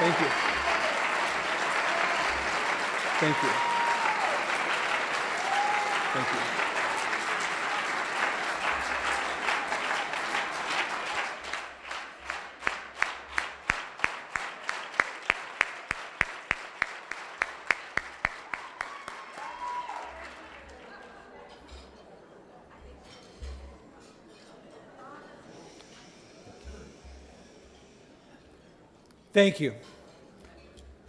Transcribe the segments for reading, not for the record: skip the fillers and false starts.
Thank you. Thank you. Thank you. Thank you.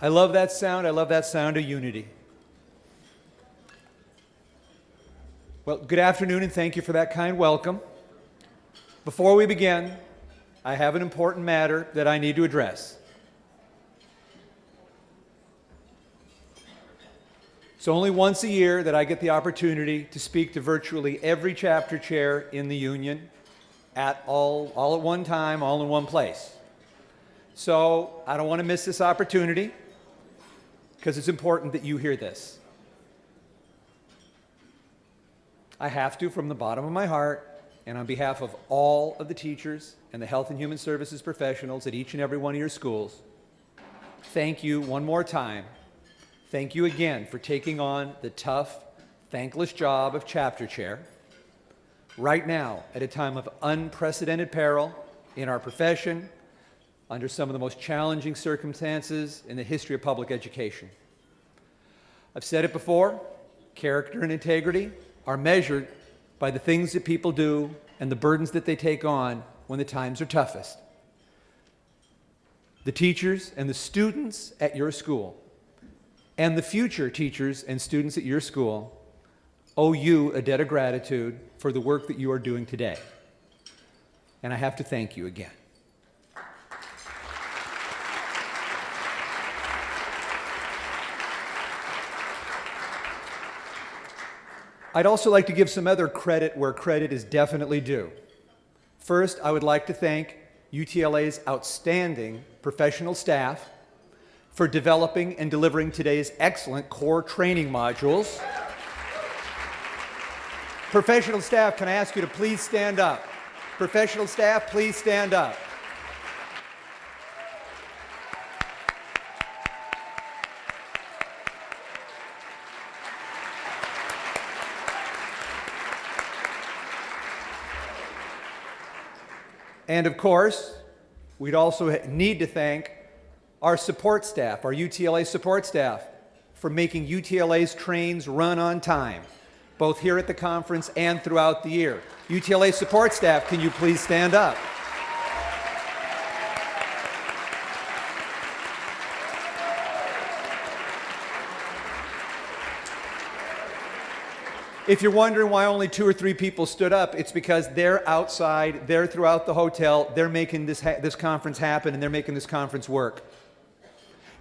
I love that sound. I love that sound of unity. Well, good afternoon, and thank you for that kind welcome. Before we begin, I have an important matter that I need to address. It's only once a year that I get the opportunity to speak to virtually every chapter chair in the union all at one time, all in one place. So I don't want to miss this opportunity because it's important that you hear this. I have to, from the bottom of my heart, and on behalf of all of the teachers and the health and human services professionals at each and every one of your schools, thank you one more time. Thank you again for taking on the tough, thankless job of chapter chair right now at a time of unprecedented peril in our profession, under some of the most challenging circumstances in the history of public education. I've said it before, character and integrity are measured by the things that people do and the burdens that they take on when the times are toughest. The teachers and the students at your school and the future teachers and students at your school owe you a debt of gratitude for the work that you are doing today. And I have to thank you again. I'd also like to give some other credit where credit is definitely due. First, I would like to thank UTLA's outstanding professional staff for developing and delivering today's excellent core training modules. Professional staff, can I ask you to please stand up? Professional staff, please stand up. And of course, we'd also need to thank our support staff, our UTLA support staff, for making UTLA's trains run on time, both here at the conference and throughout the year. UTLA support staff, can you please stand up? If you're wondering why only 2 or 3 people stood up, it's because they're outside, they're throughout the hotel, they're making this conference happen, and they're making this conference work.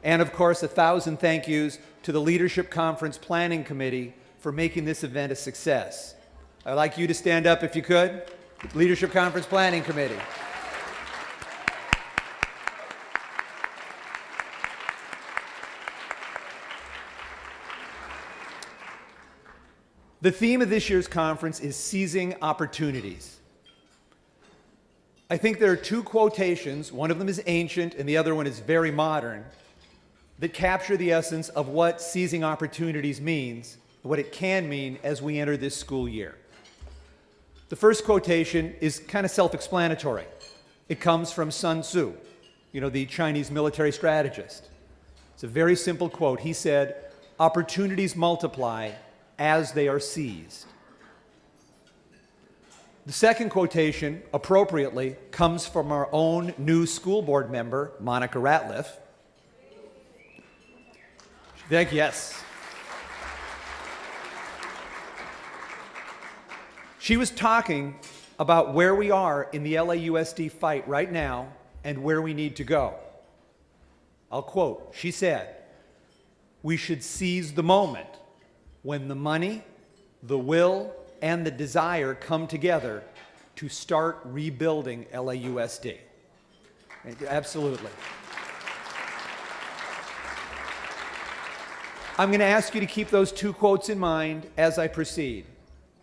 And of course, 1,000 thank yous to the Leadership Conference Planning Committee for making this event a success. I'd like you to stand up if you could. Leadership Conference Planning Committee. The theme of this year's conference is seizing opportunities. I think there are 2 quotations, one of them is ancient and the other one is very modern, that capture the essence of what seizing opportunities means, what it can mean as we enter this school year. The first quotation is kind of self-explanatory. It comes from Sun Tzu, the Chinese military strategist. It's a very simple quote. He said, "Opportunities multiply as they are seized." The second quotation, appropriately, comes from our own new school board member, Monica Ratliff. Thank you, yes. She was talking about where we are in the LAUSD fight right now and where we need to go. I'll quote, she said, "We should seize the moment when the money, the will, and the desire come together to start rebuilding LAUSD." Absolutely. I'm going to ask you to keep those 2 quotes in mind as I proceed.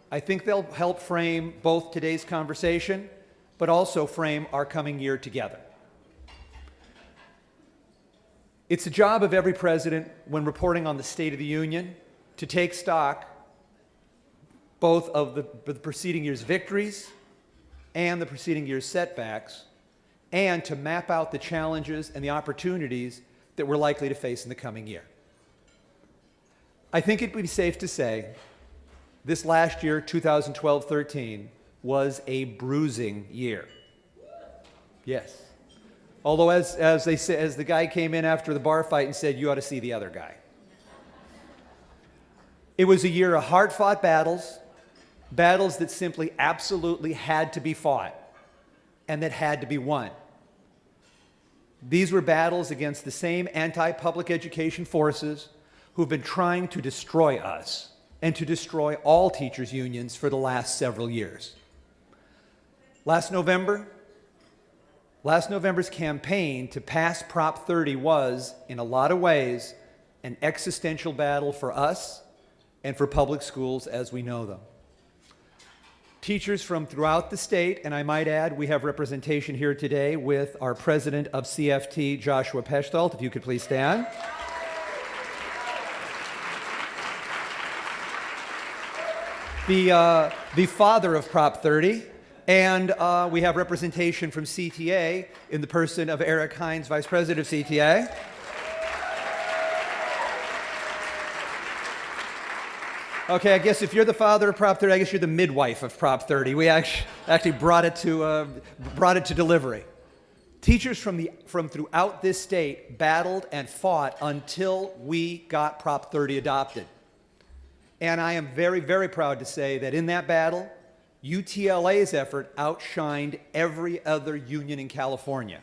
I think they'll help frame both today's conversation, but also frame our coming year together. It's the job of every president when reporting on the State of the Union to take stock both of the preceding year's victories and the preceding year's setbacks, and to map out the challenges and the opportunities that we're likely to face in the coming year. I think it would be safe to say this last year, 2012-13, was a bruising year. Yes. Although as the guy came in after the bar fight and said, "You ought to see the other guy." It was a year of hard-fought battles, battles that simply absolutely had to be fought and that had to be won. These were battles against the same anti-public education forces who've been trying to destroy us and to destroy all teachers' unions for the last several years. Last November's campaign to pass Prop 30 was, in a lot of ways, an existential battle for us and for public schools as we know them. Teachers from throughout the state, and I might add, we have representation here today with our president of CFT, Joshua Pechtold, if you could please stand. The father of Prop 30, and we have representation from CTA in the person of Eric Hines, vice president of CTA. Okay, I guess if you're the father of Prop 30, I guess you're the midwife of Prop 30. We actually brought it to delivery. Teachers from throughout this state battled and fought until we got Prop 30 adopted. And I am very, very proud to say that in that battle, UTLA's effort outshined every other union in California.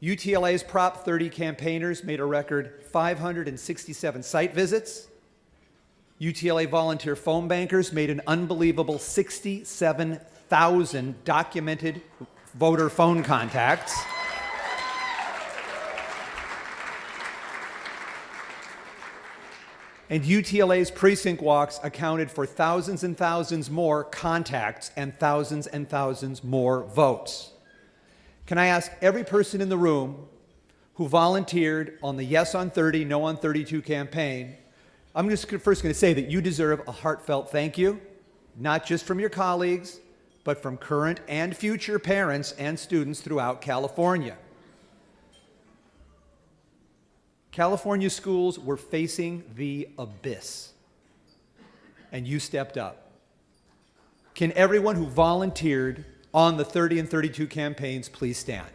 UTLA's Prop 30 campaigners made a record 567 site visits. UTLA volunteer phone bankers made an unbelievable 67,000 documented voter phone contacts. And UTLA's precinct walks accounted for thousands and thousands more contacts and thousands more votes. Can I ask every person in the room who volunteered on the Yes on 30, No on 32 campaign, I'm just first going to say that you deserve a heartfelt thank you, not just from your colleagues, but from current and future parents and students throughout California. California schools were facing the abyss, and you stepped up. Can everyone who volunteered on the 30 and 32 campaigns please stand?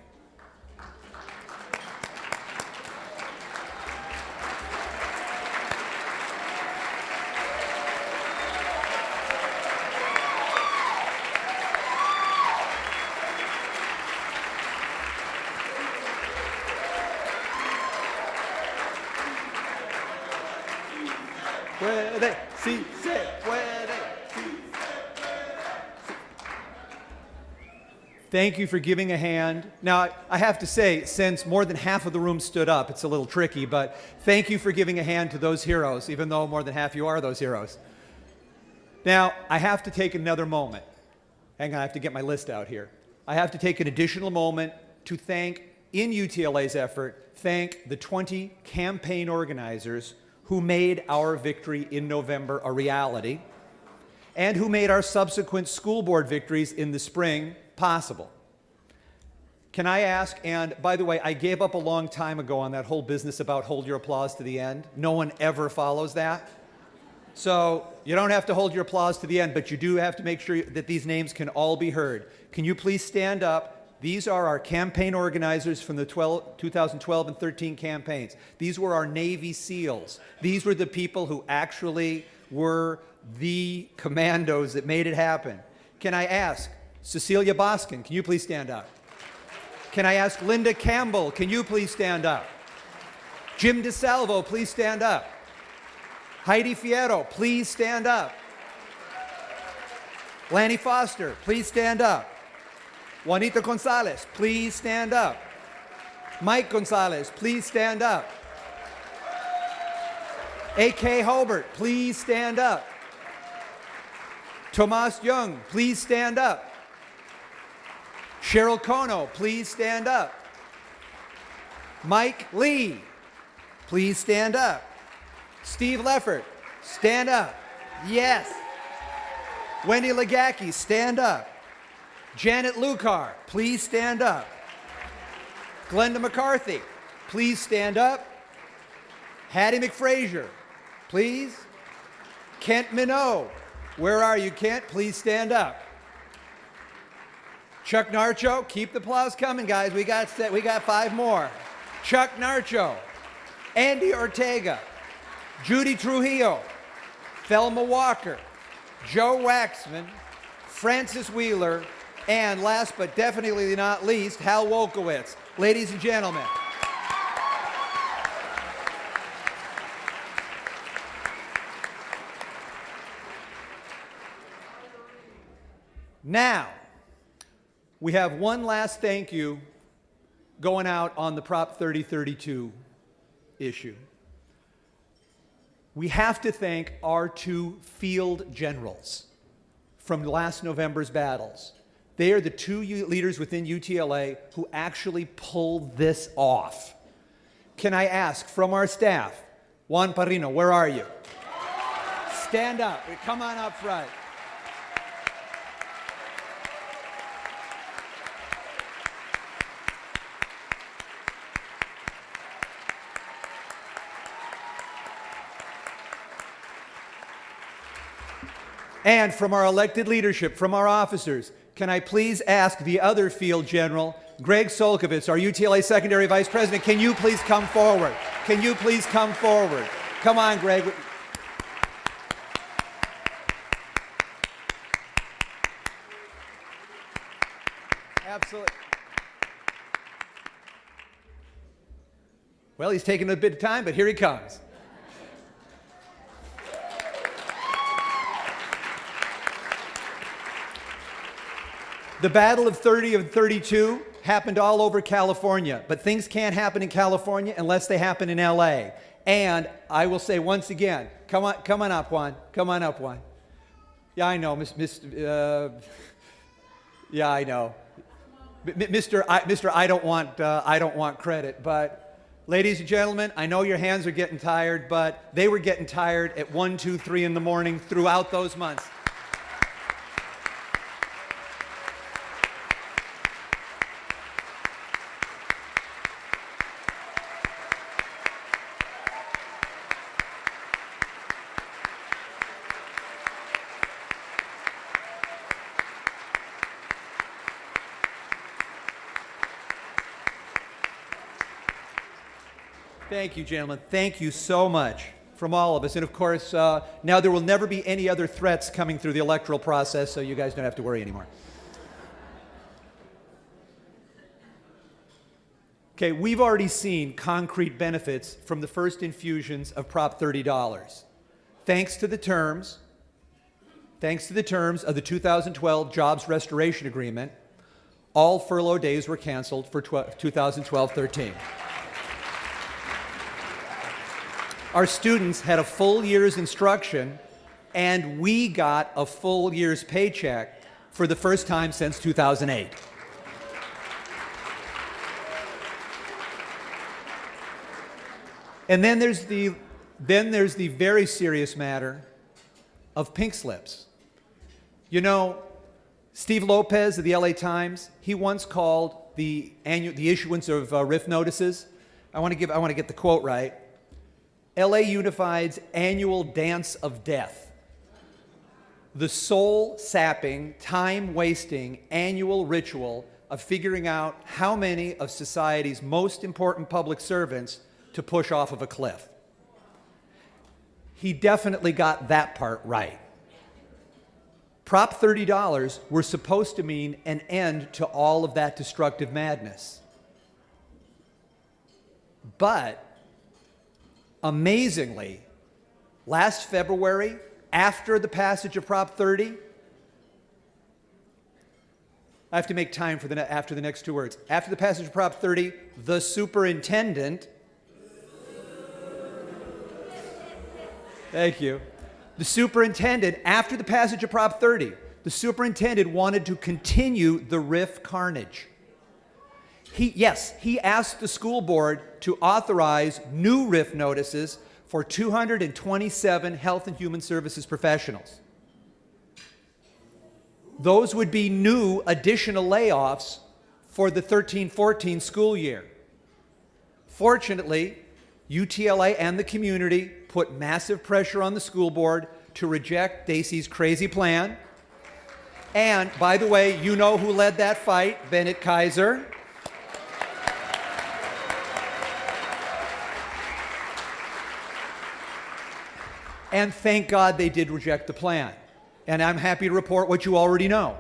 Thank you for giving a hand. Now, I have to say, since more than half of the room stood up, it's a little tricky, but thank you for giving a hand to those heroes, even though more than half you are those heroes. Now, I have to take another moment. Hang on, I have to get my list out here. I have to take an additional moment to thank, in UTLA's effort, thank the 20 campaign organizers who made our victory in November a reality, and who made our subsequent school board victories in the spring possible. Can I ask, and by the way, I gave up a long time ago on that whole business about hold your applause to the end. No one ever follows that. So you don't have to hold your applause to the end, but you do have to make sure that these names can all be heard. Can you please stand up? These are our campaign organizers from the 2012 and 13 campaigns. These were our Navy SEALs. These were the people who actually were the commandos that made it happen. Can I ask, Cecilia Boskin, can you please stand up? Can I ask Linda Campbell, can you please stand up? Jim DeSalvo, please stand up. Heidi Fierro, please stand up. Lanny Foster, please stand up. Juanita Gonzalez, please stand up. Mike Gonzalez, please stand up. A.K. Hobart, please stand up. Tomas Young, please stand up. Cheryl Kono, please stand up. Mike Lee, please stand up. Steve Leffert, stand up. Yes. Wendy Legacki, stand up. Janet Lucar, please stand up. Glenda McCarthy, please stand up. Hattie McFrazier, please. Kent Minot, where are you, Kent? Please stand up. Chuck Narcho, keep the applause coming, guys. We got 5 more. Chuck Narcho, Andy Ortega, Judy Trujillo, Thelma Walker, Joe Waxman, Francis Wheeler, and last but definitely not least, Hal Wolkowitz. Ladies and gentlemen. Now, we have one last thank you going out on the Prop 3032 issue. We have to thank our 2 field generals from last November's battles. They are the 2 leaders within UTLA who actually pulled this off. Can I ask from our staff, Juan Parrino, where are you? Stand up. Come on up front. And from our elected leadership, from our officers, can I please ask the other field general, Greg Solkovitz, our UTLA Secondary Vice President, can you please come forward? Can you please come forward? Come on, Greg. Absolutely. Well, he's taking a bit of time, but here he comes. The Battle of 30 and 32 happened all over California, but things can't happen in California unless they happen in LA. And I will say once again, come on up, Juan. Come on up, Juan. Yeah, I know, yeah, I know. Mr. I don't want credit, but ladies and gentlemen, I know your hands are getting tired, but they were getting tired at 1, 2, 3 in the morning throughout those months. Thank you, gentlemen. Thank you so much from all of us. And of course, now there will never be any other threats coming through the electoral process, so you guys don't have to worry anymore. Okay, we've already seen concrete benefits from the first infusions of Prop $30. Thanks to the terms of the 2012 Jobs Restoration Agreement, all furlough days were canceled for 2012-13. Our students had a full year's instruction, and we got a full year's paycheck for the first time since 2008. And then there's the very serious matter of pink slips. You know, Steve Lopez of the LA Times, he once called the issuance of RIF notices, I want to get the quote right, LA Unified's annual dance of death. The soul-sapping, time-wasting annual ritual of figuring out how many of society's most important public servants to push off of a cliff. He definitely got that part right. Prop $30 were supposed to mean an end to all of that destructive madness. But amazingly, last February, after the passage of Prop 30, I have to make time for after the next 2 words. After the passage of Prop 30, the superintendent, thank you, the superintendent, after the passage of Prop 30, the superintendent wanted to continue the RIF carnage. He asked the school board to authorize new RIF notices for 227 health and human services professionals. Those would be new additional layoffs for the 13-14 school year. Fortunately, UTLA and the community put massive pressure on the school board to reject Dacey's crazy plan. And, by the way, you know who led that fight, Bennett Kaiser. And thank God they did reject the plan. And I'm happy to report what you already know.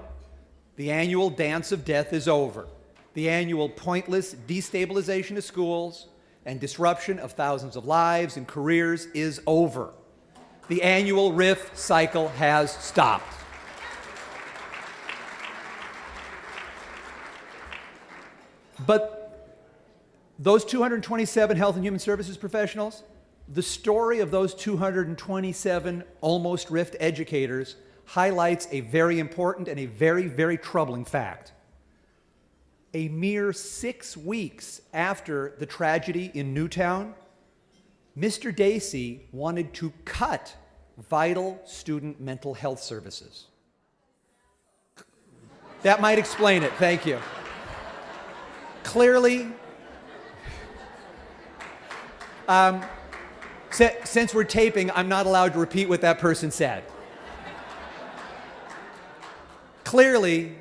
The annual dance of death is over. The annual pointless destabilization of schools and disruption of thousands of lives and careers is over. The annual RIF cycle has stopped. But those 227 health and human services professionals, the story of those 227 almost RIFed educators highlights a very important and a very, very troubling fact. A mere 6 weeks after the tragedy in Newtown, Mr. Dacey wanted to cut vital student mental health services. That might explain it. Thank you. Clearly, since we're taping, I'm not allowed to repeat what that person said. Clearly,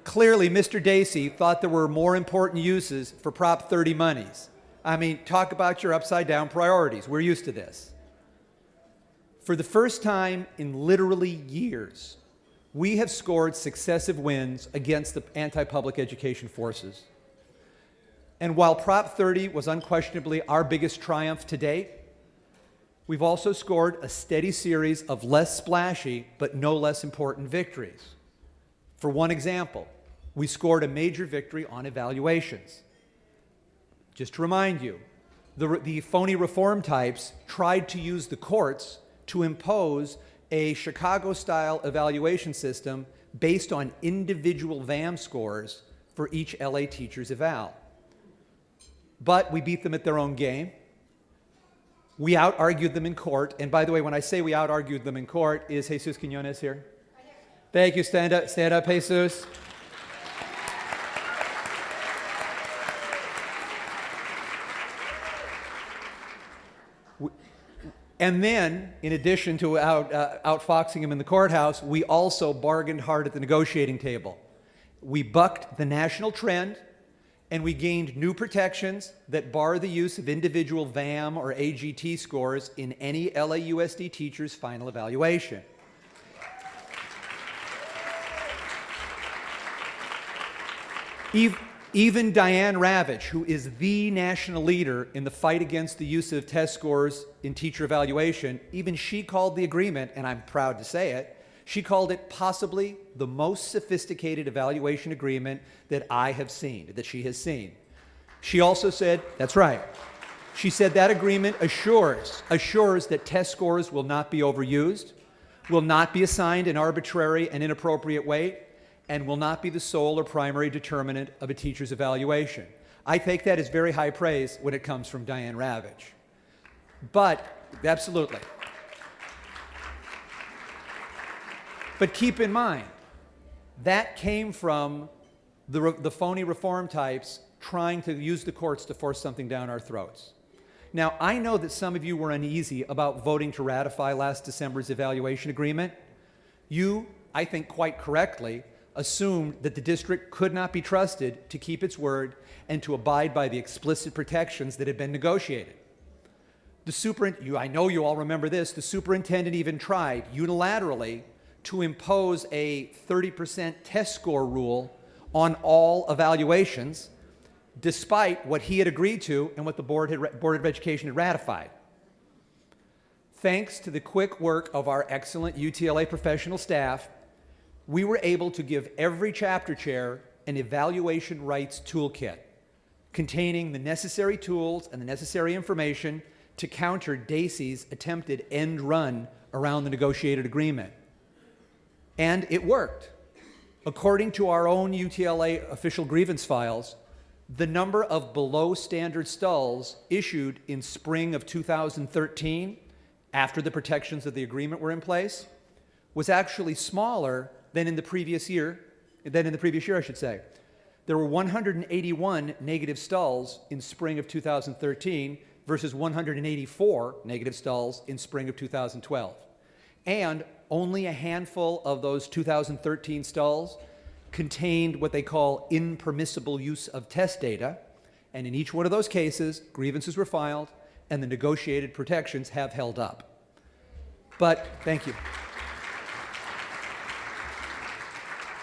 Mr. Dacey thought there were more important uses for Prop 30 monies. I mean, talk about your upside-down priorities. We're used to this. For the first time in literally years, we have scored successive wins against the anti-public education forces. And while Prop 30 was unquestionably our biggest triumph to date, we've also scored a steady series of less splashy but no less important victories. For one example, we scored a major victory on evaluations. Just to remind you, the phony reform types tried to use the courts to impose a Chicago-style evaluation system based on individual VAM scores for each LA teacher's eval. But we beat them at their own game. We out-argued them in court. And by the way, when I say we out-argued them in court, is Jesus Quinones here? Thank you. Stand up, Jesus. And then, in addition to outfoxing him in the courthouse, we also bargained hard at the negotiating table. We bucked the national trend, and we gained new protections that bar the use of individual VAM or AGT scores in any LAUSD teacher's final evaluation. Even Diane Ravitch, who is the national leader in the fight against the use of test scores in teacher evaluation, even she called the agreement, and I'm proud to say it, she called it possibly the most sophisticated evaluation agreement that I have seen, that she has seen. She also said, that's right, she said that agreement assures that test scores will not be overused, will not be assigned an arbitrary and inappropriate weight, and will not be the sole or primary determinant of a teacher's evaluation. I take that as very high praise when it comes from Diane Ravitch. But, absolutely. But keep in mind, that came from the phony reform types trying to use the courts to force something down our throats. Now, I know that some of you were uneasy about voting to ratify last December's evaluation agreement. You, I think quite correctly, assumed that the district could not be trusted to keep its word and to abide by the explicit protections that had been negotiated. I know you all remember this, the superintendent even tried unilaterally to impose a 30% test score rule on all evaluations, despite what he had agreed to and what the Board of Education had ratified. Thanks to the quick work of our excellent UTLA professional staff, we were able to give every chapter chair an evaluation rights toolkit containing the necessary tools and the necessary information to counter Dacey's attempted end run around the negotiated agreement. And it worked. According to our own UTLA official grievance files, The number of below standard stalls issued in spring of 2013, after the protections of the agreement were in place, was actually smaller than in the previous year, I should say. There were 181 negative stalls in spring of 2013 versus 184 negative stalls in spring of 2012. And only a handful of those 2013 stalls contained what they call impermissible use of test data, and in each one of those cases, grievances were filed and the negotiated protections have held up. But, thank you.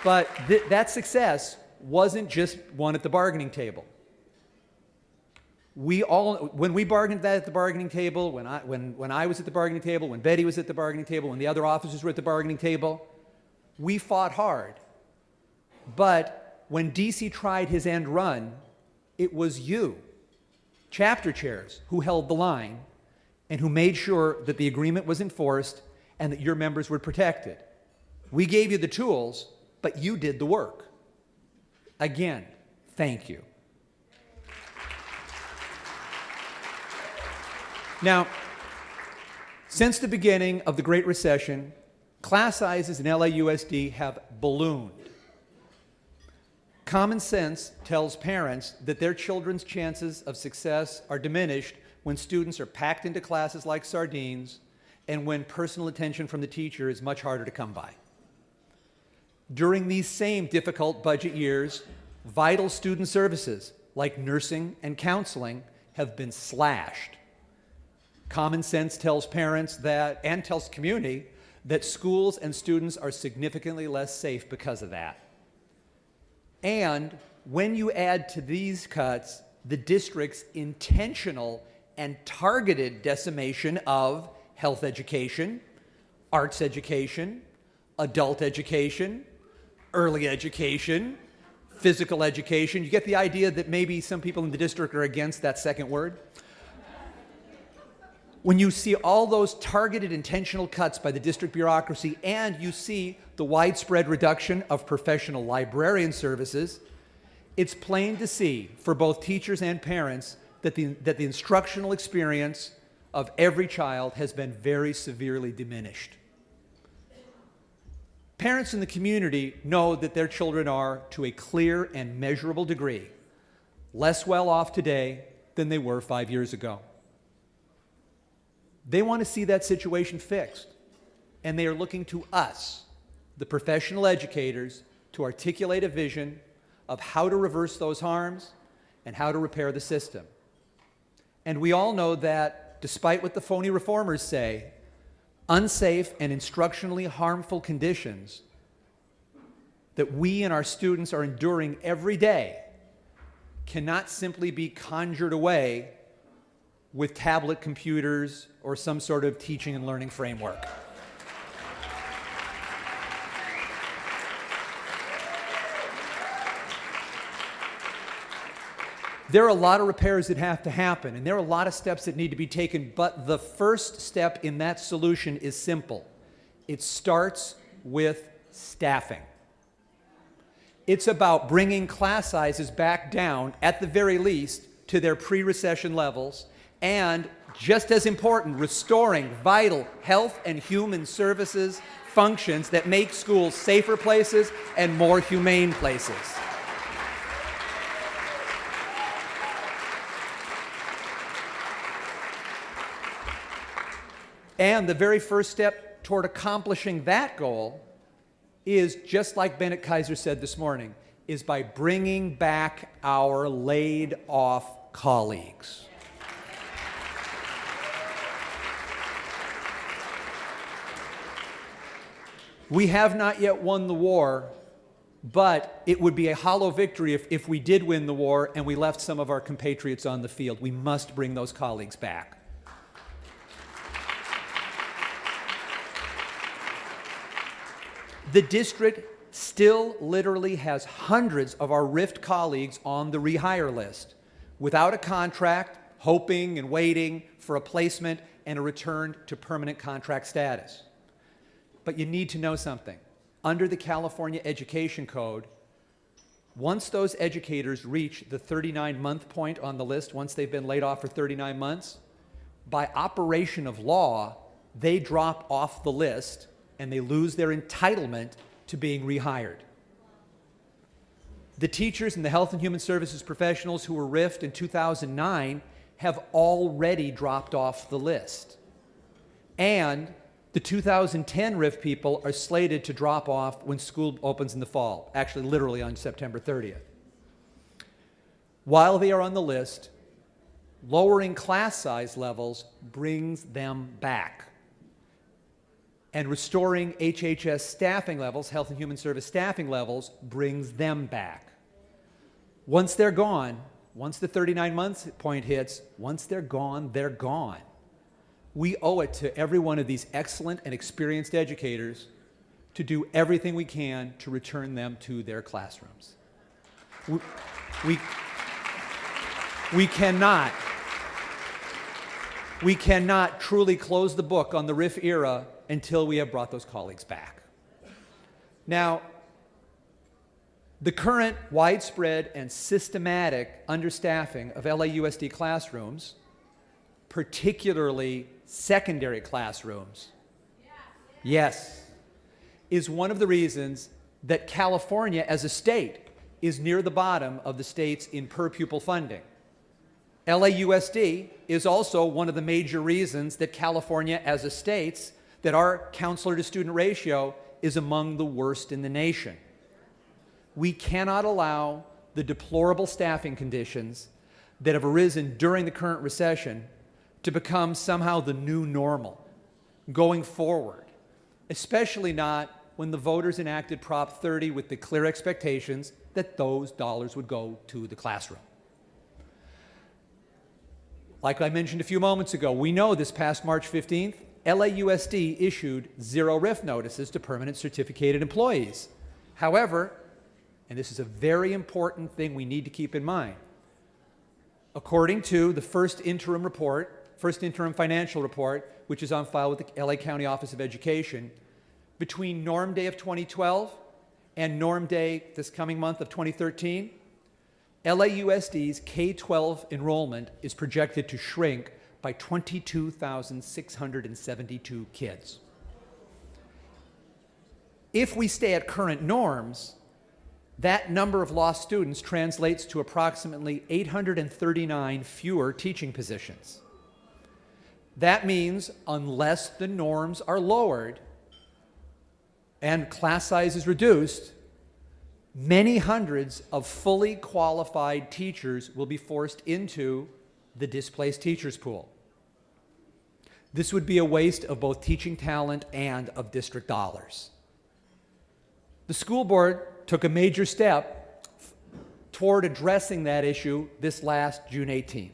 But that success wasn't just won at the bargaining table. When we bargained that at the bargaining table, when I was at the bargaining table, when Betty was at the bargaining table, when the other officers were at the bargaining table, we fought hard. But when DC tried his end run, it was you, chapter chairs, who held the line and who made sure that the agreement was enforced and that your members were protected. We gave you the tools, but you did the work. Again, thank you. Now, since the beginning of the Great Recession, class sizes in LAUSD have ballooned. Common sense tells parents that their children's chances of success are diminished when students are packed into classes like sardines and when personal attention from the teacher is much harder to come by. During these same difficult budget years, vital student services like nursing and counseling have been slashed. Common sense tells parents that, and tells community, that schools and students are significantly less safe because of that. And when you add to these cuts the district's intentional and targeted decimation of health education, arts education, adult education, early education, physical education, you get the idea that maybe some people in the district are against that second word. When you see all those targeted intentional cuts by the district bureaucracy and you see the widespread reduction of professional librarian services, it's plain to see for both teachers and parents that the instructional experience of every child has been very severely diminished. Parents in the community know that their children are, to a clear and measurable degree, less well off today than they were 5 years ago. They want to see that situation fixed, and they are looking to us, the professional educators, to articulate a vision of how to reverse those harms and how to repair the system. And we all know that, despite what the phony reformers say, unsafe and instructionally harmful conditions that we and our students are enduring every day cannot simply be conjured away with tablet computers or some sort of teaching and learning framework. There are a lot of repairs that have to happen, and there are a lot of steps that need to be taken, but the first step in that solution is simple. It starts with staffing. It's about bringing class sizes back down, at the very least, to their pre-recession levels, and, just as important, restoring vital health and human services functions that make schools safer places and more humane places. And the very first step toward accomplishing that goal is, just like Bennett Kaiser said this morning, is by bringing back our laid-off colleagues. We have not yet won the war, but it would be a hollow victory if we did win the war and we left some of our compatriots on the field. We must bring those colleagues back. The district still literally has hundreds of our RIFT colleagues on the rehire list, without a contract, hoping and waiting for a placement and a return to permanent contract status. But you need to know something. Under the California Education Code, Once those educators reach the 39-month point on the list, once they've been laid off for 39 months, by operation of law, they drop off the list and they lose their entitlement to being rehired. The teachers and the health and human services professionals who were RIF'd in 2009 have already dropped off the list. And the 2010 RIF people are slated to drop off when school opens in the fall, actually literally on September 30th. While they are on the list, lowering class size levels brings them back. And restoring HHS staffing levels, health and human service staffing levels, brings them back. Once they're gone, once the 39-month point hits, once they're gone, they're gone. We owe it to every one of these excellent and experienced educators to do everything we can to return them to their classrooms. We cannot truly close the book on the RIF era until we have brought those colleagues back. Now, the current widespread and systematic understaffing of LAUSD classrooms, particularly secondary classrooms, yes, is one of the reasons that California as a state is near the bottom of the states in per pupil funding. LAUSD is also one of the major reasons that California as a state, that our counselor to student ratio is among the worst in the nation. We cannot allow the deplorable staffing conditions that have arisen during the current recession to become somehow the new normal going forward, especially not when the voters enacted Prop 30 with the clear expectations that those dollars would go to the classroom. Like I mentioned a few moments ago, we know this past March 15th, LAUSD issued 0 RIF notices to permanent certificated employees. However, and this is a very important thing we need to keep in mind, according to the first interim financial report, which is on file with the LA County Office of Education, between Norm Day of 2012 and Norm Day this coming month of 2013, LAUSD's K-12 enrollment is projected to shrink by 22,672 kids. If we stay at current norms, that number of lost students translates to approximately 839 fewer teaching positions. That means unless the norms are lowered and class size is reduced, many hundreds of fully qualified teachers will be forced into the displaced teachers pool. This would be a waste of both teaching talent and of district dollars. The school board took a major step toward addressing that issue this last June 18th.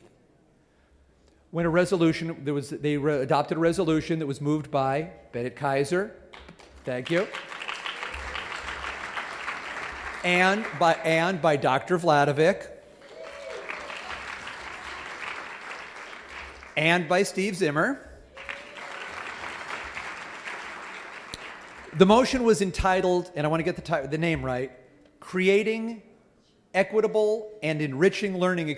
When they adopted a resolution that was moved by Bennett Kaiser, thank you, and by Dr. Vladovic, and by Steve Zimmer. The motion was entitled, and I want to get the name right, Creating Equitable and Enriching Learning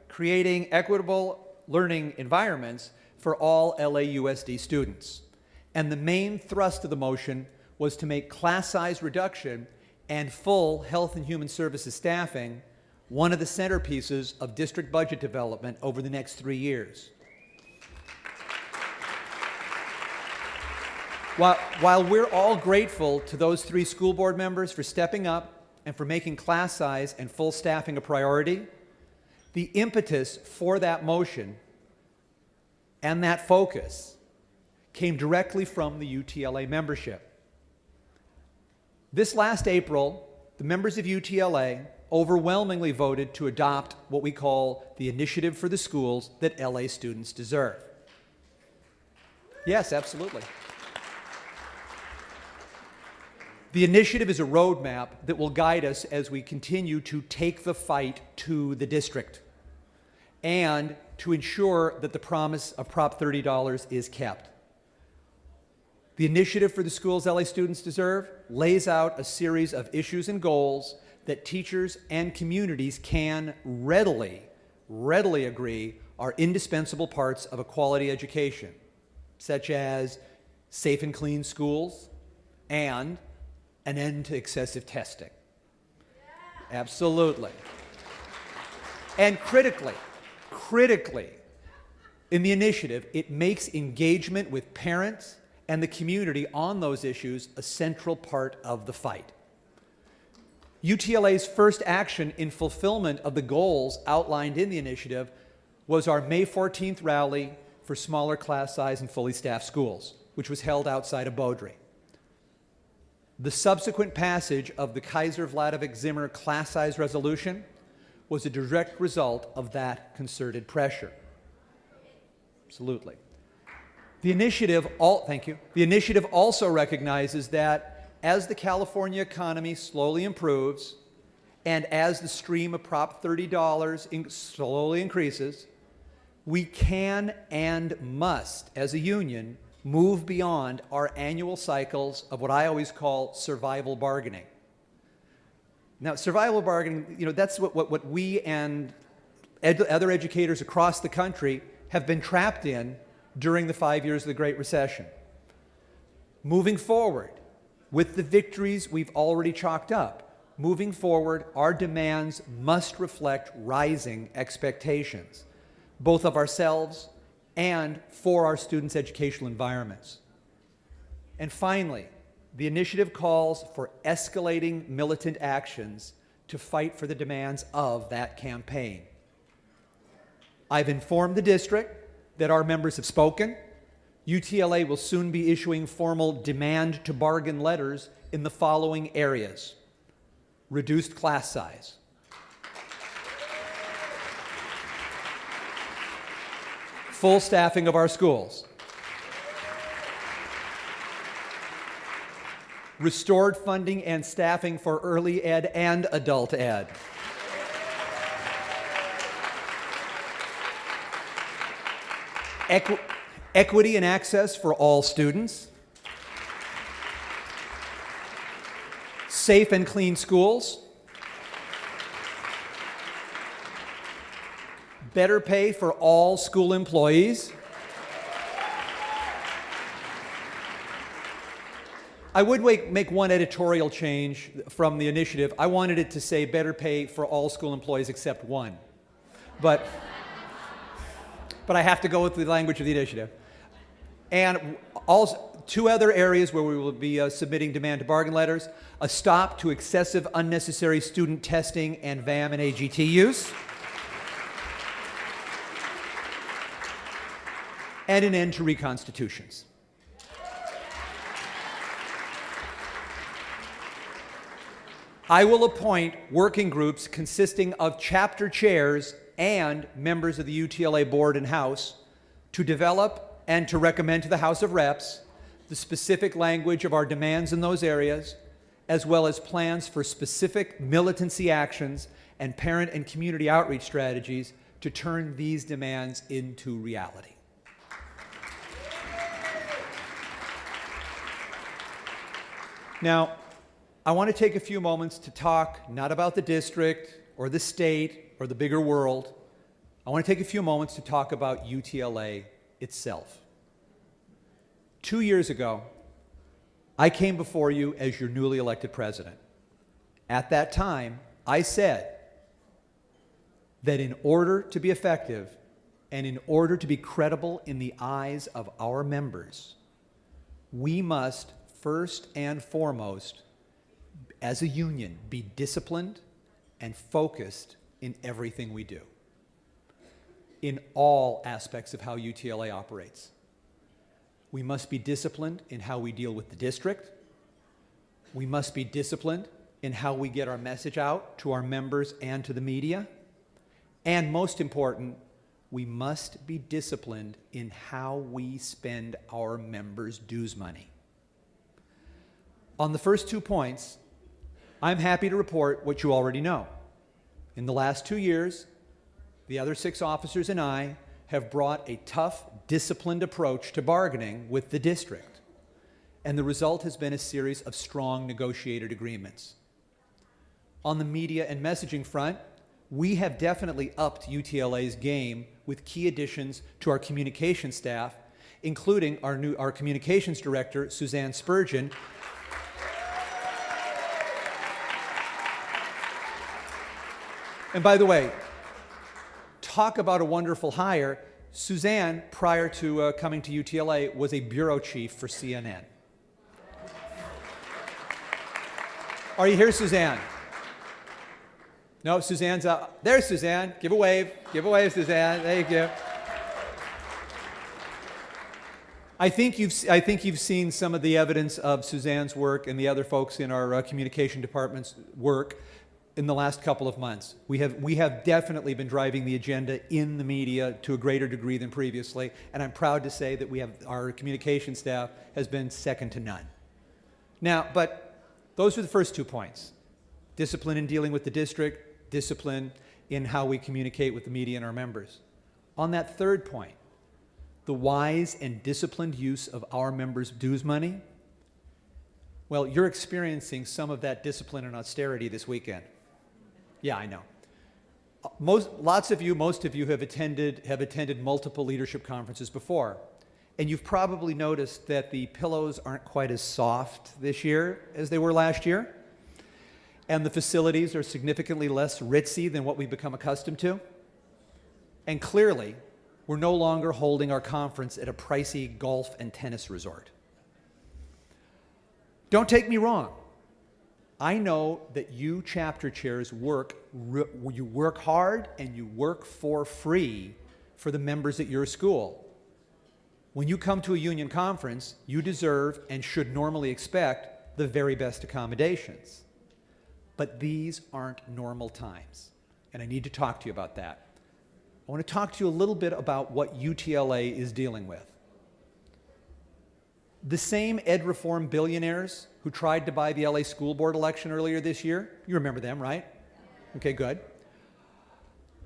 Creating Equitable Learning Environments for All LAUSD Students. And the main thrust of the motion was to make class size reduction and full health and human services staffing one of the centerpieces of district budget development over the next 3 years. While we're all grateful to those 3 school board members for stepping up and for making class size and full staffing a priority, the impetus for that motion and that focus came directly from the UTLA membership. This last April, the members of UTLA overwhelmingly voted to adopt what we call the Initiative for the Schools That LA Students Deserve. Yes, absolutely. The initiative is a roadmap that will guide us as we continue to take the fight to the district and to ensure that the promise of Prop $30 is kept. The Initiative for the Schools LA Students Deserve lays out a series of issues and goals that teachers and communities can readily agree are indispensable parts of a quality education, such as safe and clean schools and an end to excessive testing. Absolutely. And critically, in the initiative, it makes engagement with parents and the community on those issues a central part of the fight. UTLA's first action in fulfillment of the goals outlined in the initiative was our May 14th rally for smaller class size and fully staffed schools, which was held outside of Beaudry. The subsequent passage of the Kaiser Vladovic Zimmer class size resolution was a direct result of that concerted pressure. Absolutely. The initiative also recognizes that as the California economy slowly improves and as the stream of Prop $30 slowly increases, we can and must, as a union, move beyond our annual cycles of what I always call survival bargaining. Now, survival bargaining, that's what we and other educators across the country have been trapped in during the 5 years of the Great Recession. Moving forward, with the victories we've already chalked up, moving forward, our demands must reflect rising expectations, both of ourselves and for our students' educational environments. And finally, the initiative calls for escalating militant actions to fight for the demands of that campaign. I've informed the district that our members have spoken. UTLA will soon be issuing formal demand to bargain letters in the following areas: reduced class size, full staffing of our schools, restored funding and staffing for early ed and adult ed, equity and access for all students, safe and clean schools, better pay for all school employees. I would make one editorial change from the initiative. I wanted it to say better pay for all school employees except one. But I have to go with the language of the initiative. And also, two other areas where we will be submitting demand to bargain letters: a stop to excessive unnecessary student testing and VAM and AGT use, and an end to reconstitutions. I will appoint working groups consisting of chapter chairs and members of the UTLA board and house to develop and to recommend to the House of Reps the specific language of our demands in those areas, as well as plans for specific militancy actions and parent and community outreach strategies to turn these demands into reality. Now, I want to take a few moments to talk not about the district or the state or the bigger world. I want to take a few moments to talk about UTLA itself. 2 years ago, I came before you as your newly elected president. At that time, I said that in order to be effective and in order to be credible in the eyes of our members, we must first and foremost, as a union, be disciplined and focused in everything we do, in all aspects of how UTLA operates. We must be disciplined in how we deal with the district. We must be disciplined in how we get our message out to our members and to the media. And most important, we must be disciplined in how we spend our members' dues money. On the first 2 points, I'm happy to report what you already know. In the last 2 years, the other 6 officers and I have brought a tough, disciplined approach to bargaining with the district. and the result has been a series of strong negotiated agreements. On the media and messaging front, we have definitely upped UTLA's game with key additions to our communication staff, including our communications director, Suzanne Spurgeon. And by the way, talk about a wonderful hire. Suzanne, prior to coming to UTLA, was a bureau chief for CNN. Are you here, Suzanne? No, Suzanne's up. There's Suzanne. Give a wave. Give a wave, Suzanne. Thank you. I think you've seen some of the evidence of Suzanne's work and the other folks in our communication department's work in the last couple of months. We have definitely been driving the agenda in the media to a greater degree than previously, and I'm proud to say that our communication staff has been second to none. Now, but those are the first 2 points. Discipline in dealing with the district, discipline in how we communicate with the media and our members. On that third point, the wise and disciplined use of our members' dues money, well, you're experiencing some of that discipline and austerity this weekend. Yeah, I know. Most of you have attended multiple leadership conferences before, and you've probably noticed that the pillows aren't quite as soft this year as they were last year, and the facilities are significantly less ritzy than what we've become accustomed to. And clearly, we're no longer holding our conference at a pricey golf and tennis resort. Don't take me wrong. I know that you chapter chairs you work hard and you work for free for the members at your school. When you come to a union conference, you deserve and should normally expect the very best accommodations. But these aren't normal times, and I need to talk to you about that. I want to talk to you a little bit about what UTLA is dealing with. The same ed reform billionaires who tried to buy the LA school board election earlier this year, you remember them, right? Okay, good.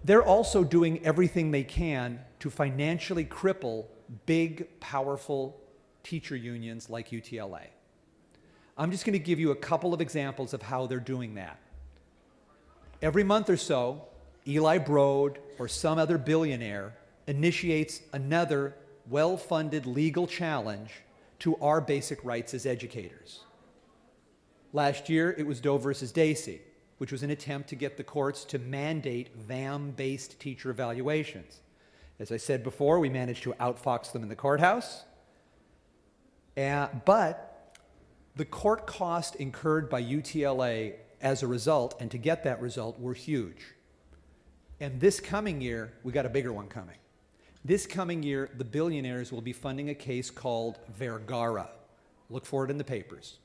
They're also doing everything they can to financially cripple big, powerful teacher unions like UTLA. I'm just going to give you a couple of examples of how they're doing that. Every month or so, Eli Broad or some other billionaire initiates another well-funded legal challenge to our basic rights as educators. Last year, it was Doe versus Dacey, which was an attempt to get the courts to mandate VAM-based teacher evaluations. As I said before, we managed to outfox them in the courthouse, but the court cost incurred by UTLA as a result, and to get that result, were huge. And this coming year, we got a bigger one coming. This coming year, the billionaires will be funding a case called Vergara. Look for it in the papers.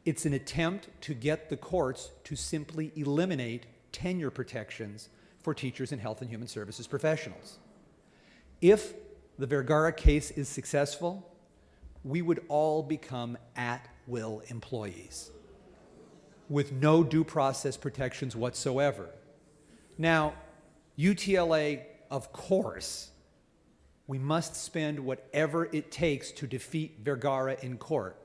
It's an attempt to get the courts to simply eliminate tenure protections for teachers and health and human services professionals. If the Vergara case is successful, we would all become at-will employees with no due process protections whatsoever. Now, UTLA, of course, we must spend whatever it takes to defeat Vergara in court,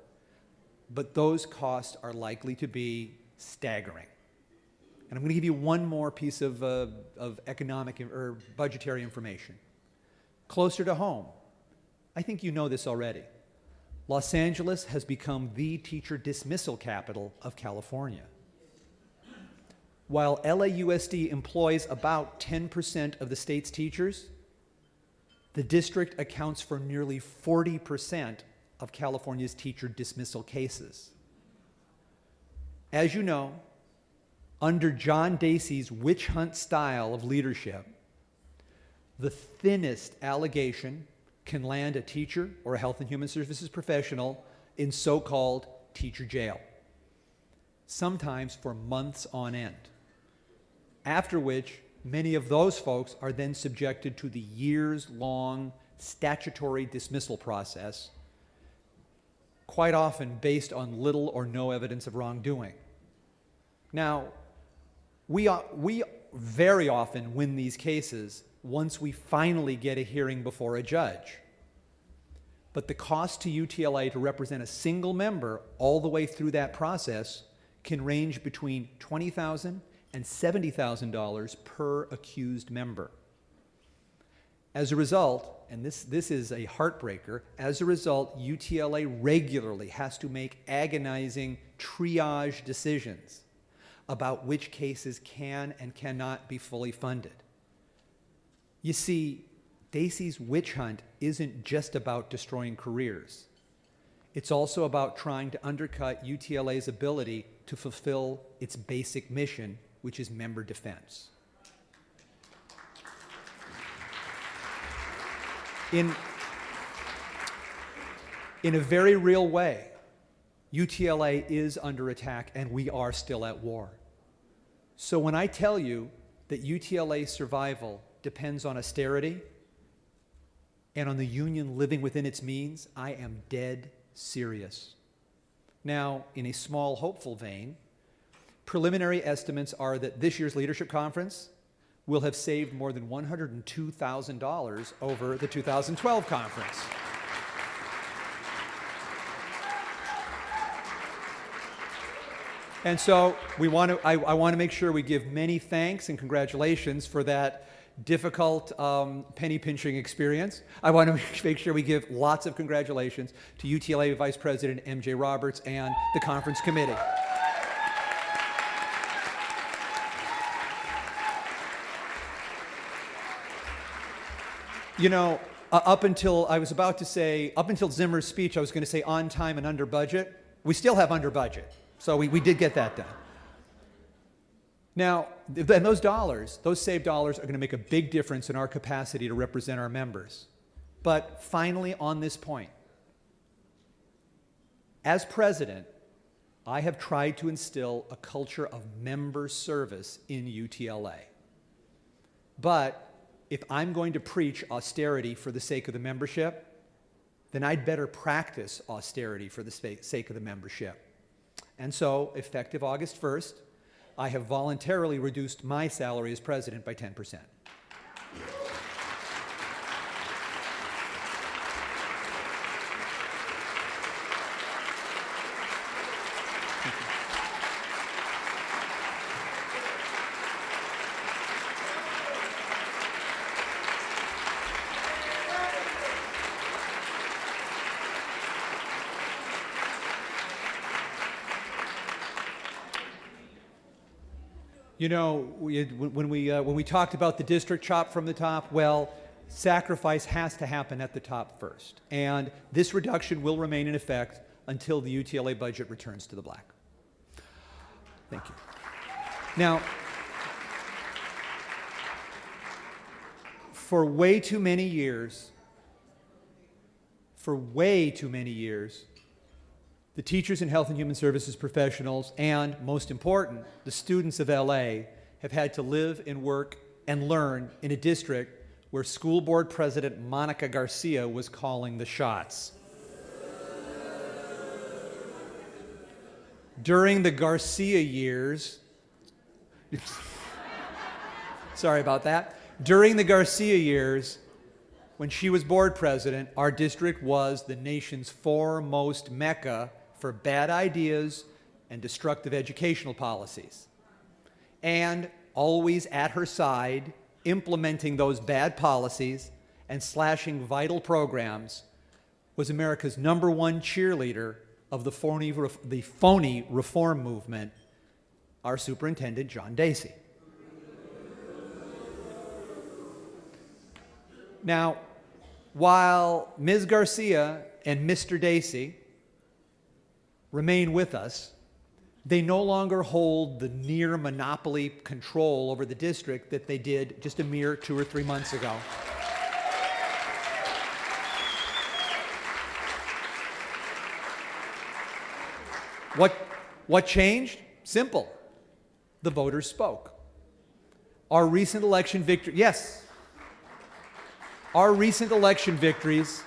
but those costs are likely to be staggering. And I'm going to give you one more piece of economic or budgetary information. Closer to home, I think you know this already. Los Angeles has become the teacher dismissal capital of California. While LAUSD employs about 10% of the state's teachers, the district accounts for nearly 40% of California's teacher dismissal cases. As you know, under John Dacey's witch hunt style of leadership, the thinnest allegation can land a teacher or a health and human services professional in so-called teacher jail, sometimes for months on end, after which many of those folks are then subjected to the years-long statutory dismissal process, quite often based on little or no evidence of wrongdoing. Now, we very often win these cases once we finally get a hearing before a judge. But the cost to UTLA to represent a single member all the way through that process can range between $20,000 and $70,000 per accused member. As a result, and this is a heartbreaker, as a result, UTLA regularly has to make agonizing triage decisions about which cases can and cannot be fully funded. You see, Dacey's witch hunt isn't just about destroying careers. It's also about trying to undercut UTLA's ability to fulfill its basic mission, which is member defense. In a very real way, UTLA is under attack and we are still at war. So when I tell you that UTLA's survival depends on austerity and on the union living within its means, I am dead serious. Now, in a small, hopeful vein, preliminary estimates are that this year's leadership conference will have saved more than $102,000 over the 2012 conference. And so I want to make sure we give many thanks and congratulations for that difficult penny pinching experience. I want to make sure we give lots of congratulations to UTLA Vice President MJ Roberts and the conference committee. You know, up until Zimmer's speech, I was going to say on time and under budget. We still have under budget, so we did get that done. Now, and those saved dollars are going to make a big difference in our capacity to represent our members. But finally, on this point, as president, I have tried to instill a culture of member service in UTLA. But if I'm going to preach austerity for the sake of the membership, then I'd better practice austerity for the sake of the membership. And so, effective August 1st, I have voluntarily reduced my salary as president by 10%. You know, when we talked about the district chop from the top, well, sacrifice has to happen at the top first. And this reduction will remain in effect until the UTLA budget returns to the black. Thank you. Now, for way too many years, the teachers and health and human services professionals, and most important, the students of LA, have had to live and work and learn in a district where school board president Monica Garcia was calling the shots. During the Garcia years, sorry about that, during the Garcia years, when she was board president, our district was the nation's foremost mecca for bad ideas and destructive educational policies. And always at her side, implementing those bad policies and slashing vital programs, was America's #1 cheerleader of the phony reform movement, our superintendent, John Dacey. Now, while Ms. Garcia and Mr. Dacey remain with us, they no longer hold the near monopoly control over the district that they did just a mere 2 or 3 months ago. What changed? Simple. The voters spoke. Our recent election victory, yes. Our recent election victories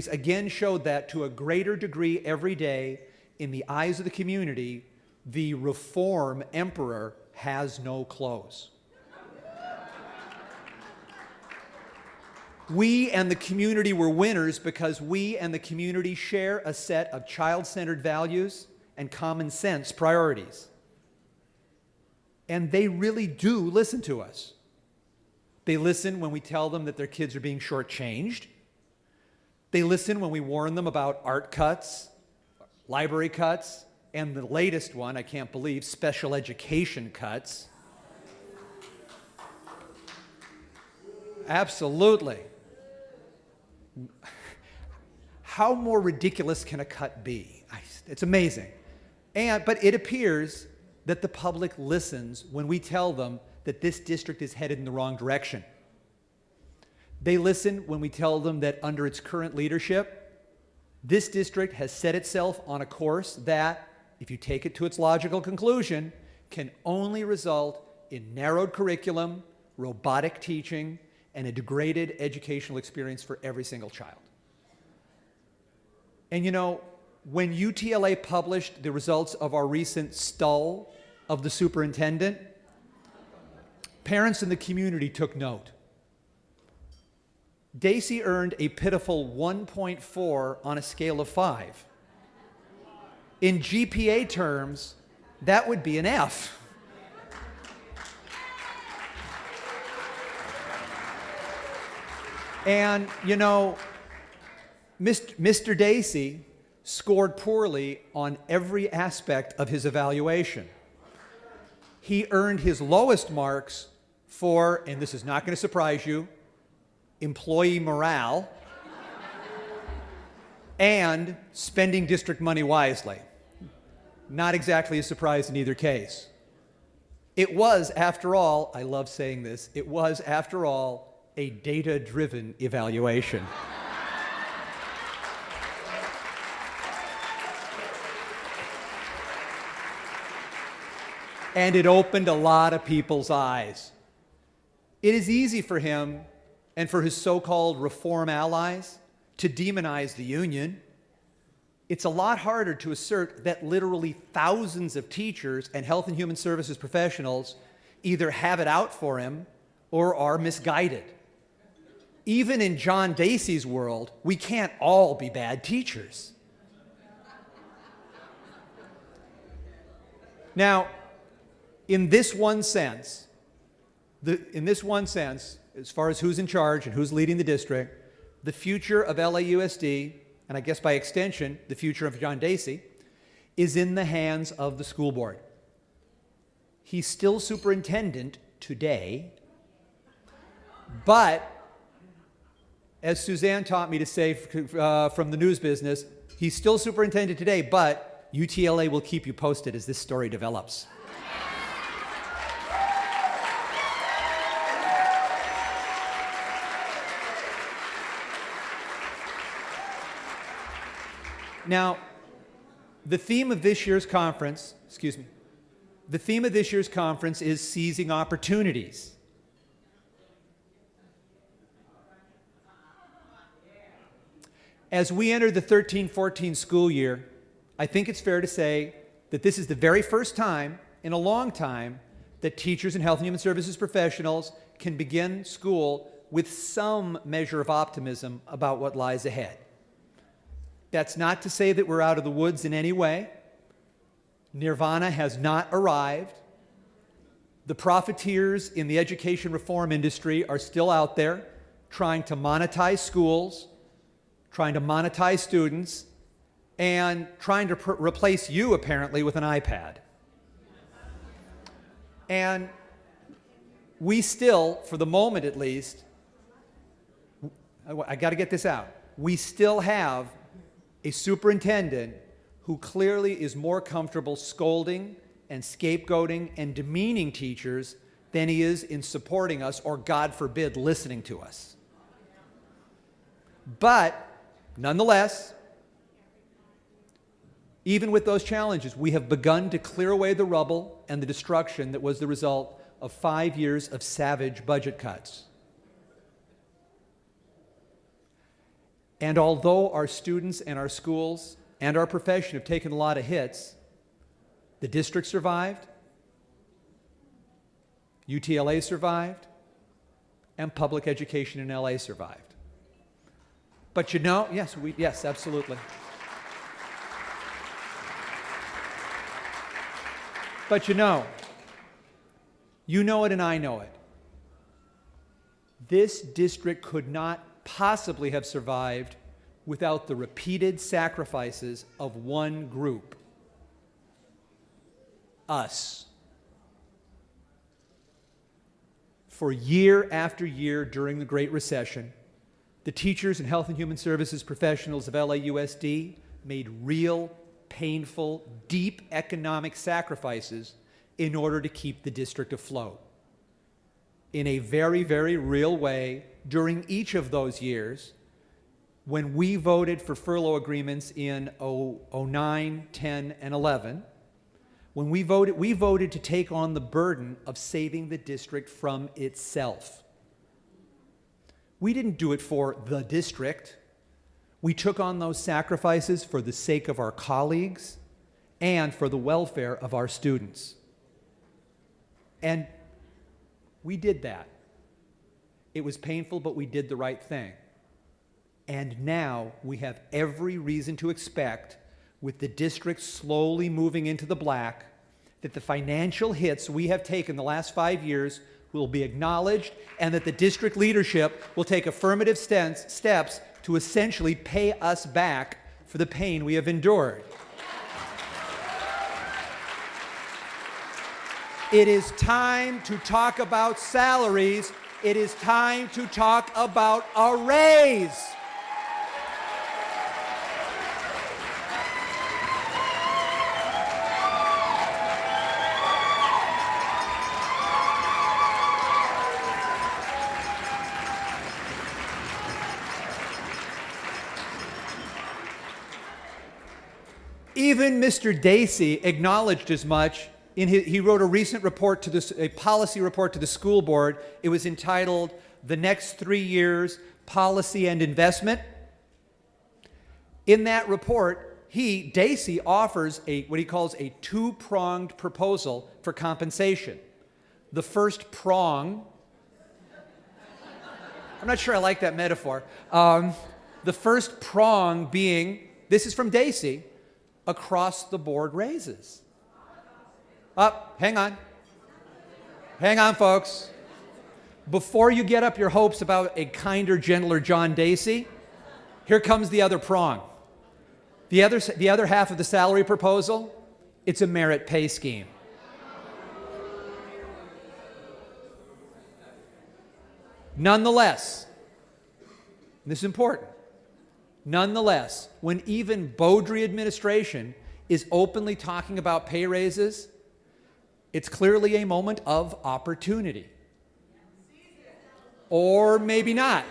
again showed that to a greater degree every day, in the eyes of the community, the reform emperor has no clothes. We and the community were winners because we and the community share a set of child-centered values and common sense priorities. And they really do listen to us. They listen when we tell them that their kids are being shortchanged. They listen when we warn them about art cuts, library cuts, and the latest one, I can't believe, special education cuts. Absolutely. How more ridiculous can a cut be? It's amazing. But it appears that the public listens when we tell them that this district is headed in the wrong direction. They listen when we tell them that under its current leadership, this district has set itself on a course that, if you take it to its logical conclusion, can only result in narrowed curriculum, robotic teaching, and a degraded educational experience for every single child. And you know, when UTLA published the results of our recent stull of the superintendent, parents in the community took note. Daisy earned a pitiful 1.4 on a scale of 5. In GPA terms, that would be an F. And, you know, Mr. Daisy scored poorly on every aspect of his evaluation. He earned his lowest marks for, and this is not going to surprise you, employee morale and spending district money wisely. Not exactly a surprise in either case. It was, after all, I love saying this, it was, after all, a data-driven evaluation. And it opened a lot of people's eyes. It is easy for him and for his so-called reform allies to demonize the union. It's a lot harder to assert that literally thousands of teachers and health and human services professionals either have it out for him or are misguided. Even in John Dacey's world, we can't all be bad teachers. Now, in this one sense, as far as who's in charge and who's leading the district, the future of LAUSD, and I guess by extension, the future of John Dacey, is in the hands of the school board. He's still superintendent today, but as Suzanne taught me to say from the news business, he's still superintendent today, but UTLA will keep you posted as this story develops. Now, the theme of this year's conference, is seizing opportunities. As we enter the 13-14 school year, I think it's fair to say that this is the very first time in a long time that teachers and health and human services professionals can begin school with some measure of optimism about what lies ahead. That's not to say that we're out of the woods in any way. Nirvana has not arrived. The profiteers in the education reform industry are still out there trying to monetize schools, trying to monetize students, and trying to replace you, apparently, with an iPad. And we still, for the moment at least, I got to get this out, we still have a superintendent who clearly is more comfortable scolding and scapegoating and demeaning teachers than he is in supporting us or, God forbid, listening to us. But nonetheless, even with those challenges, we have begun to clear away the rubble and the destruction that was the result of 5 years of savage budget cuts. And although our students and our schools and our profession have taken a lot of hits, the district survived, UTLA survived, and public education in LA survived. But you know, yes, absolutely. But you know it and I know it. This district could not possibly have survived without the repeated sacrifices of one group, us. For year after year during the Great Recession, the teachers and health and human services professionals of LAUSD made real, painful, deep economic sacrifices in order to keep the district afloat. In a very, very real way, during each of those years, when we voted for furlough agreements in 09, 10, and 11, when we voted to take on the burden of saving the district from itself. We didn't do it for the district. We took on those sacrifices for the sake of our colleagues and for the welfare of our students. And we did that. It was painful, but we did the right thing. And now we have every reason to expect, with the district slowly moving into the black, that the financial hits we have taken the last 5 years will be acknowledged, and that the district leadership will take affirmative steps to essentially pay us back for the pain we have endured. It is time to talk about salaries. It is time to talk about a raise. Even Mr. Dacey acknowledged as much. He wrote a recent report a policy report to the school board. It was entitled, "The Next 3 Years, Policy and Investment." In that report, Dacey offers what he calls a two-pronged proposal for compensation. The first prong, I'm not sure I like that metaphor. The first prong being, this is from Dacey, across-the-board raises. Hang on. Hang on, folks. Before you get up your hopes about a kinder, gentler John Dacey, here comes the other prong. The other half of the salary proposal, it's a merit pay scheme. Nonetheless, this is important, nonetheless, when even Beaudry administration is openly talking about pay raises, it's clearly a moment of opportunity. Or maybe not.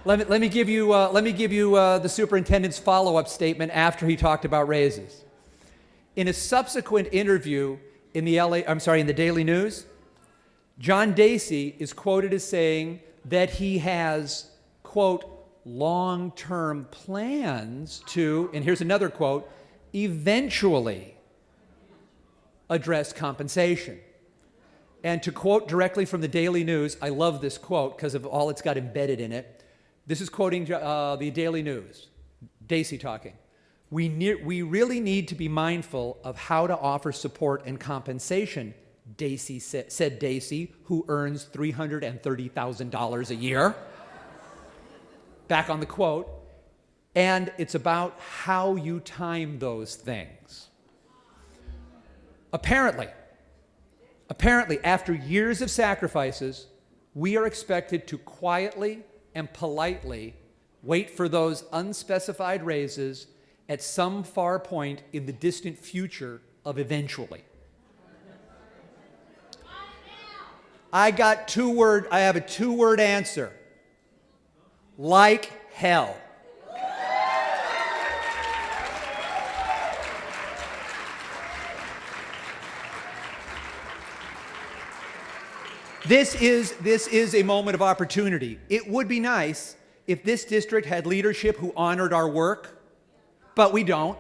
Let me give you the superintendent's follow-up statement after he talked about raises. In a subsequent interview in the Daily News, John Dacey is quoted as saying that he has, quote, long-term plans to, and here's another quote, eventually address compensation. And to quote directly from the Daily News, I love this quote because of all it's got embedded in it. This is quoting the Daily News, Dacey talking. We really need to be mindful of how to offer support and compensation, Dacey said Dacey, who earns $330,000 a year. Back on the quote. And it's about how you time those things. Apparently, after years of sacrifices, we are expected to quietly and politely wait for those unspecified raises at some far point in the distant future of eventually. I have a two-word answer. Like hell. This is a moment of opportunity. It would be nice if this district had leadership who honored our work, but we don't.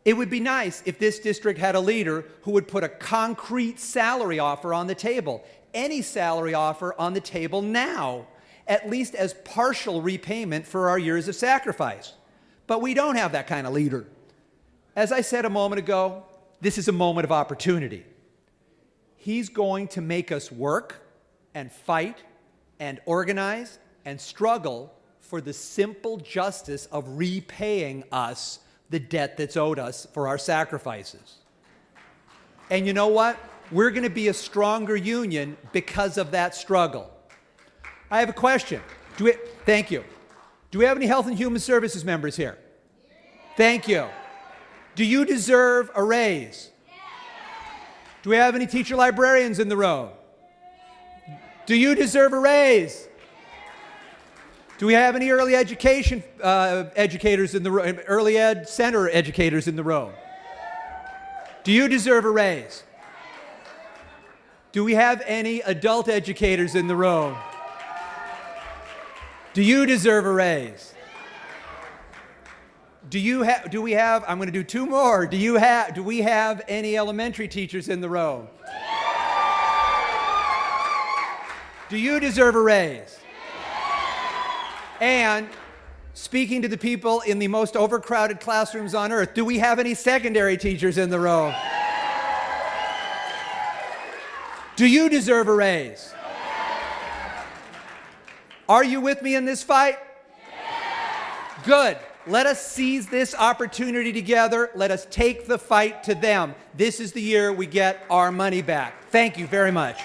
It would be nice if this district had a leader who would put a concrete salary offer on the table, any salary offer on the table now, at least as partial repayment for our years of sacrifice. But we don't have that kind of leader. As I said a moment ago, this is a moment of opportunity. He's going to make us work and fight and organize and struggle for the simple justice of repaying us the debt that's owed us for our sacrifices. And you know what? We're going to be a stronger union because of that struggle. I have a question. Thank you. Do we have any Health and Human Services members here? Thank you. Do you deserve a raise? Do we have any teacher librarians in the room? Do you deserve a raise? Do we have any early education educators in the room, early ed center educators in the room? Do you deserve a raise? Do we have any adult educators in the room? Do you deserve a raise? Do we have, I'm going to do two more. Do we have any elementary teachers in the room? Do you deserve a raise? And speaking to the people in the most overcrowded classrooms on earth, do we have any secondary teachers in the room? Do you deserve a raise? Are you with me in this fight? Good. Let us seize this opportunity together. Let us take the fight to them. This is the year we get our money back. Thank you very much.